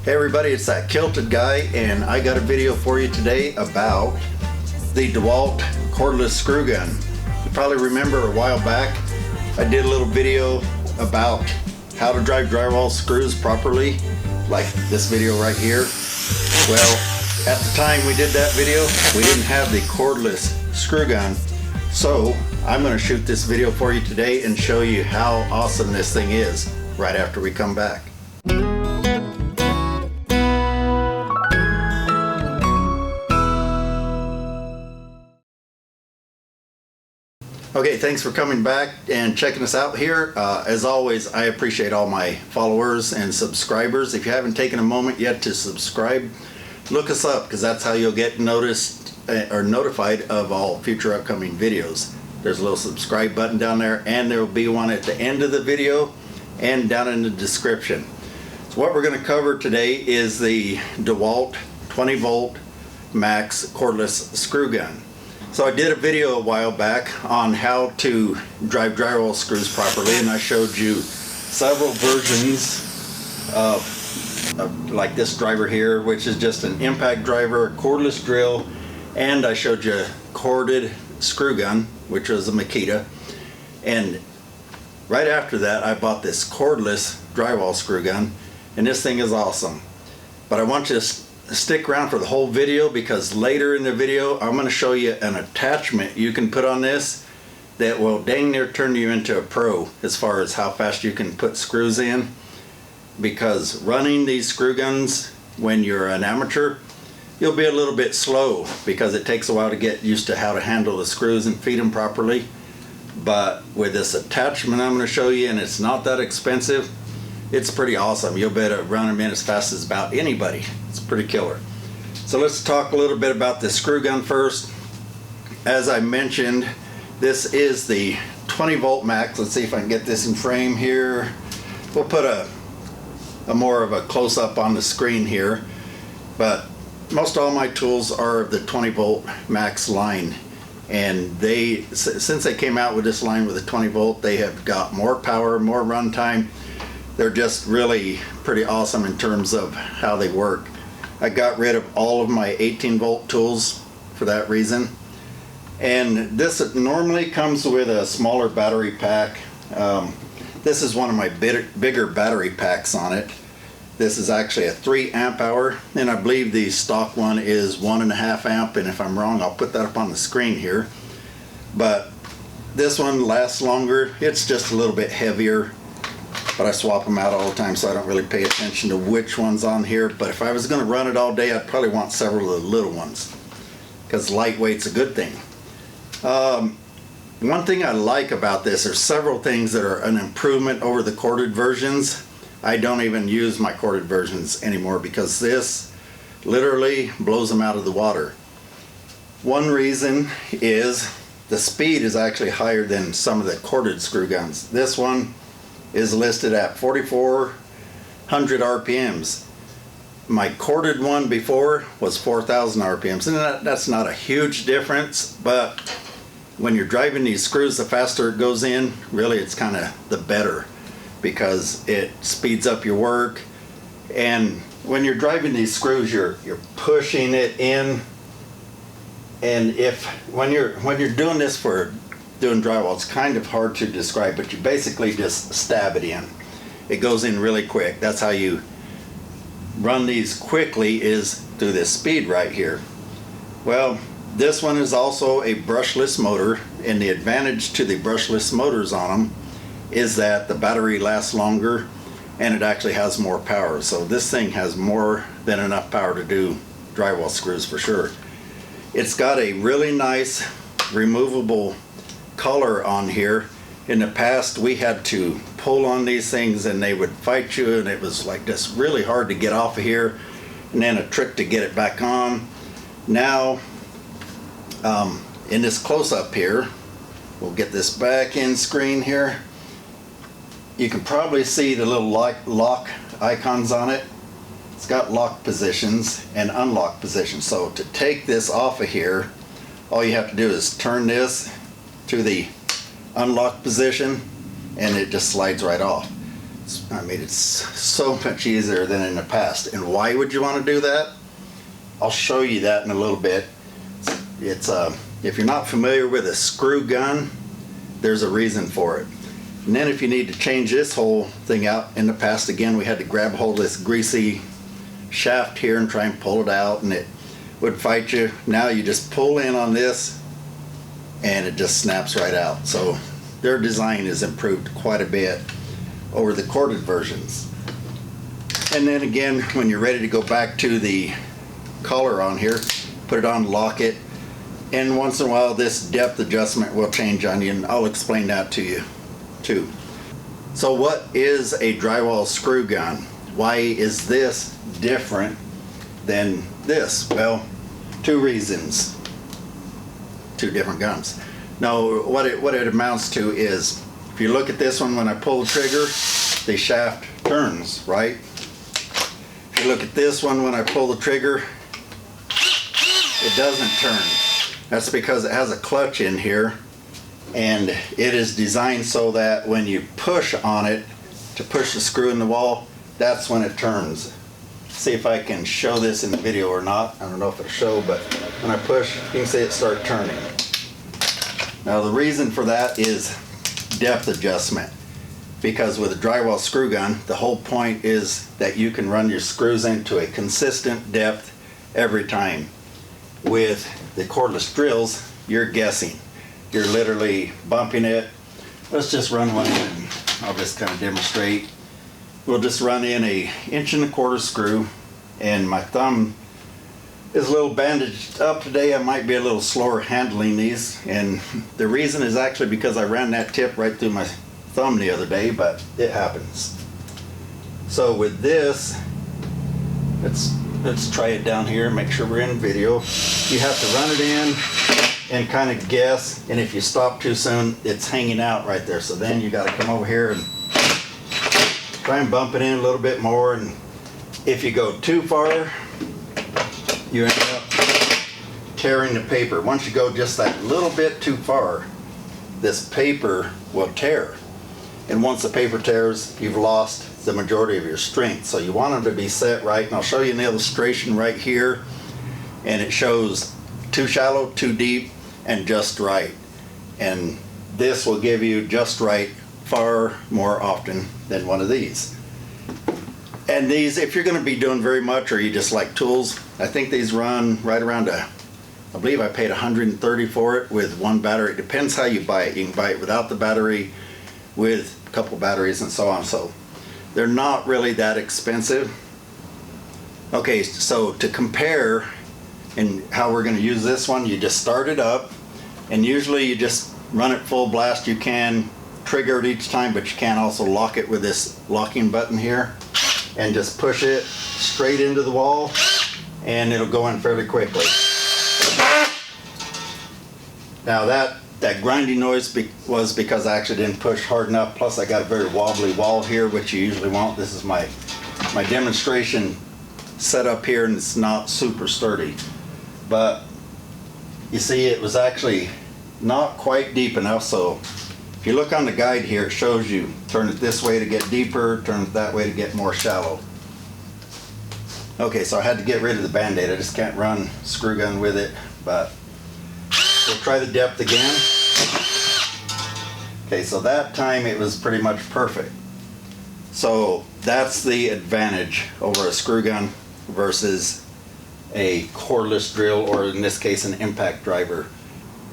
Hey everybody, it's that Kilted Guy, and I got a video for you today about the Dewalt Cordless Screw Gun. You probably remember a while back I did a little video about how to drive drywall screws properly, like this video right here. Well, at the time we did that video, we didn't have the cordless screw gun, so I'm going to shoot this video for you today and show you how awesome this thing is right after we come back. Okay, thanks for coming back and checking us out here. As always, I appreciate all my followers and subscribers. If you haven't taken a moment yet to subscribe, look us up, because that's how you'll get noticed or notified of all future upcoming videos. There's a little subscribe button down there, and there will be one at the end of the video and down in the description. So what we're going to cover today is the Dewalt 20 volt max cordless screw gun. So I did a video a while back on how to drive drywall screws properly, and I showed you several versions of like this driver here, which is just an impact driver, a cordless drill, and I showed you a corded screw gun, which was a Makita. And right after that I bought this cordless drywall screw gun, and this thing is awesome. But I want you to stick around for the whole video, because later in the video I'm going to show you an attachment you can put on this that will dang near turn you into a pro as far as how fast you can put screws in. Because running these screw guns when you're an amateur, you'll be a little bit slow because it takes a while to get used to how to handle the screws and feed them properly. But with this attachment I'm going to show you, and it's not that expensive, it's pretty awesome. You'll be able to run them in as fast as about anybody. It's pretty killer. So let's talk a little bit about the screw gun first. As I mentioned, this is the 20 volt max. Let's see if I can get this in frame here. We'll put a more of a close-up on the screen here, but most all my tools are of the 20 volt max line, and since they came out with this line with a 20 volt, they have got more power, more runtime. They're just really pretty awesome in terms of how they work. I got rid of all of my 18 volt tools for that reason. And this normally comes with a smaller battery pack. This is one of my bigger battery packs on it. This is actually a 3 amp hour, and I believe the stock one is 1.5 amp, and if I'm wrong I'll put that up on the screen here. But this one lasts longer. It's just a little bit heavier, but I swap them out all the time, so I don't really pay attention to which one's on here. But if I was going to run it all day, I'd probably want several of the little ones, because lightweight's a good thing. One thing I like about this, there's several things that are an improvement over the corded versions. I don't even use my corded versions anymore because this literally blows them out of the water. One reason is the speed is actually higher than some of the corded screw guns. This one is listed at 4,400 RPMs. My corded one before was 4,000 RPMs, and that's not a huge difference, but when you're driving these screws, the faster it goes in, really it's kind of the better, because it speeds up your work. And when you're driving these screws, you're pushing it in, and when you're doing this for doing drywall, it's kind of hard to describe, but you basically just stab it in. It goes in really quick. That's how you run these quickly, is through this speed right here. Well, this one is also a brushless motor, and the advantage to the brushless motors on them is that the battery lasts longer and it actually has more power. So this thing has more than enough power to do drywall screws for sure. It's got a really nice removable collar on here. In the past we had to pull on these things and they would fight you, and it was like just really hard to get off of here, and then a trick to get it back on. Now in this close-up here, we'll get this back in screen here, you can probably see the little lock icons on it. It's got lock positions and unlock positions. So to take this off of here, all you have to do is turn this to the unlock position and it just slides right off. I mean, it's so much easier than in the past. And why would you want to do that? I'll show you that in a little bit. It's if you're not familiar with a screw gun, there's a reason for it. And then if you need to change this whole thing out, in the past, again, we had to grab hold of this greasy shaft here and try and pull it out, and it would fight you. Now you just pull in on this and it just snaps right out. So their design is improved quite a bit over the corded versions. And then again, when you're ready to go back to the collar on here, put it on, lock it, and once in a while this depth adjustment will change on you, and I'll explain that to you too. So what is a drywall screw gun? Why is this different than this? Well, two reasons. Two different guns. Now what it amounts to is, if you look at this one, when I pull the trigger, the shaft turns, right? If you look at this one, when I pull the trigger, it doesn't turn. That's because it has a clutch in here, and it is designed so that when you push on it to push the screw in the wall, that's when it turns. See if I can show this in the video or not. I don't know if it'll show, but when I push, you can see it start turning. Now the reason for that is depth adjustment, because with a drywall screw gun, the whole point is that you can run your screws into a consistent depth every time. With the cordless drills, you're guessing. You're literally bumping it. Let's just run one in. I'll just kind of demonstrate. We'll just run in a 1.25" screw, and my thumb is a little bandaged up today. I might be a little slower handling these, and the reason is actually because I ran that tip right through my thumb the other day, but it happens. So with this, let's try it down here, make sure we're in video. You have to run it in and kind of guess, and if you stop too soon, it's hanging out right there. So then you got to come over here and try and bump it in a little bit more, and if you go too far, you end up tearing the paper. Once you go just that little bit too far, this paper will tear. And once the paper tears, you've lost the majority of your strength. So you want them to be set right, and I'll show you an illustration right here, and it shows too shallow, too deep, and just right. And this will give you just right far more often than one of these. And these, if you're going to be doing very much, or you just like tools, I think these run right around I believe I paid $130 for it with one battery. It depends how you buy it. You can buy it without the battery, with a couple batteries, and so on. So they're not really that expensive. Okay, so to compare and how we're going to use this one, you just start it up, and usually you just run it full blast. You can trigger it each time, but you can also lock it with this locking button here, and just push it straight into the wall, and it'll go in fairly quickly. Now that grinding noise was because I actually didn't push hard enough, plus I got a very wobbly wall here, which you usually won't. This is my demonstration setup here, and it's not super sturdy. But you see, it was actually not quite deep enough, so if you look on the guide here, it shows you turn it this way to get deeper, turn it that way to get more shallow. Okay, so I had to get rid of the Band-Aid. I just can't run screw gun with it, but we'll try the depth again. Okay, so that time it was pretty much perfect. So that's the advantage over a screw gun versus a cordless drill, or in this case an impact driver.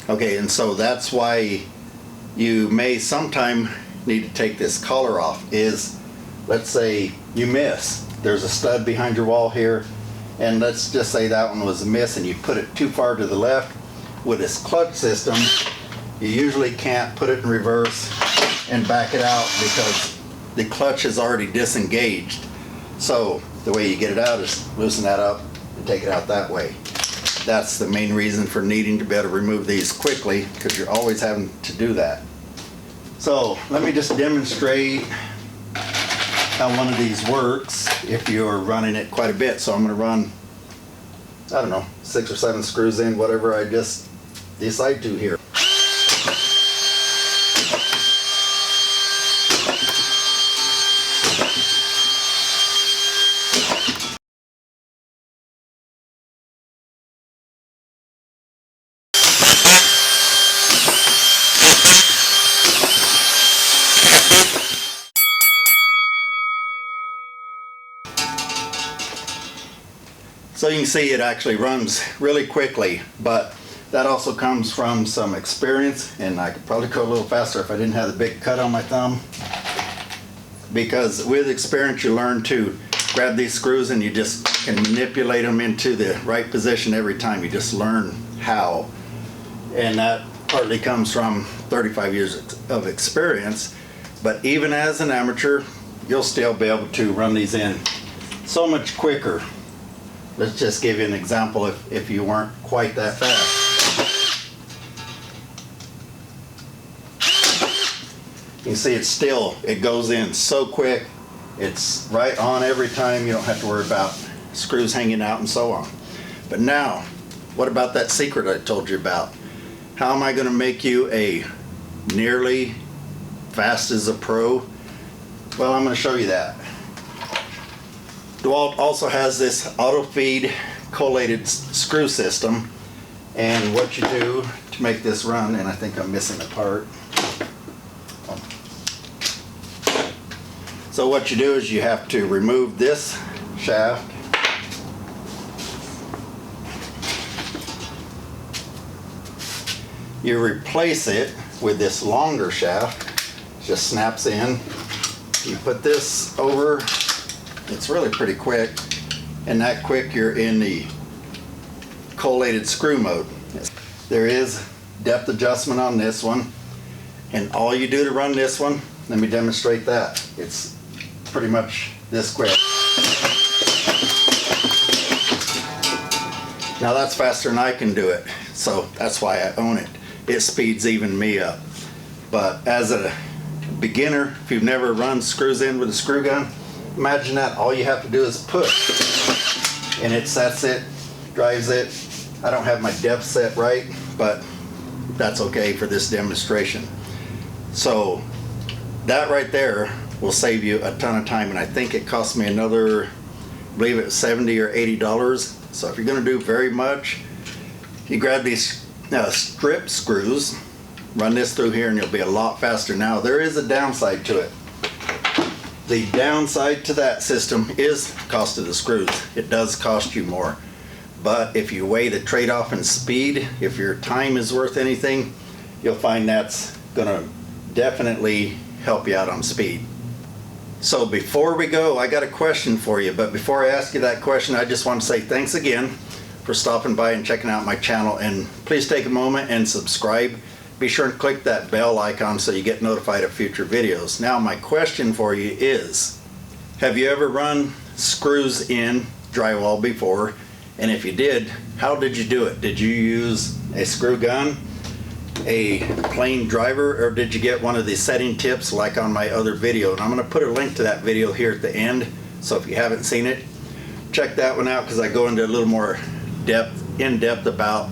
Okay, and so that's why you may sometime need to take this collar off. Is, let's say you miss. There's a stud behind your wall here, and let's just say that one was a miss and you put it too far to the left. With this clutch system, you usually can't put it in reverse and back it out because the clutch is already disengaged. So the way you get it out is loosen that up and take it out that way. That's the main reason for needing to be able to remove these quickly, because you're always having to do that. So let me just demonstrate how one of these works if you're running it quite a bit. So I'm going to run, I don't know, 6 or 7 screws in, whatever I just decide to here. So you can see it actually runs really quickly, but that also comes from some experience, and I could probably go a little faster if I didn't have the big cut on my thumb. Because with experience you learn to grab these screws and you just can manipulate them into the right position every time. You just learn how. And that partly comes from 35 years of experience. But even as an amateur, you'll still be able to run these in so much quicker. Let's just give you an example if you weren't quite that fast. You can see it goes in so quick. It's right on every time. You don't have to worry about screws hanging out and so on. But now, what about that secret I told you about? How am I going to make you a nearly fast as a pro? Well, I'm going to show you that. Dewalt also has this auto feed collated screw system, and what you do to make this run, and I think I'm missing a part. So what you do is you have to remove this shaft. You replace it with this longer shaft. It just snaps in. You put this over. It's really pretty quick. And that quick you're in the collated screw mode. There is depth adjustment on this one. And all you do to run this one, let me demonstrate that. It's pretty much this quick. Now that's faster than I can do it, so that's why I own it. It speeds even me up. But as a beginner, if you've never run screws in with a screw gun, imagine that all you have to do is push, and it sets it, drives it. I don't have my depth set right, but that's okay for this demonstration. So that right there will save you a ton of time, and I think it cost me another, I believe it was $70 or $80. So if you're going to do very much, you grab these strip screws, run this through here, and you'll be a lot faster. Now there is a downside to it. The downside to that system is cost of the screws. It does cost you more, but if you weigh the trade-off in speed, if your time is worth anything, you'll find that's going to definitely help you out on speed. So before we go, I got a question for you, but before I ask you that question, I just want to say thanks again for stopping by and checking out my channel, and please take a moment and subscribe. Be sure and click that bell icon so you get notified of future videos. Now my question for you is, have you ever run screws in drywall before? And if you did, how did you do it? Did you use a screw gun, a plain driver, or did you get one of the setting tips like on my other video? And I'm going to put a link to that video here at the end, so if you haven't seen it, check that one out, because I go into a little more in-depth about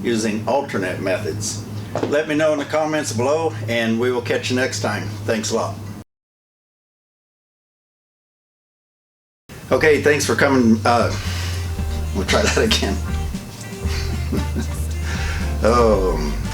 using alternate methods. Let me know in the comments below, and we will catch you next time. Thanks a lot. Okay, thanks for coming. We'll try that again. Oh.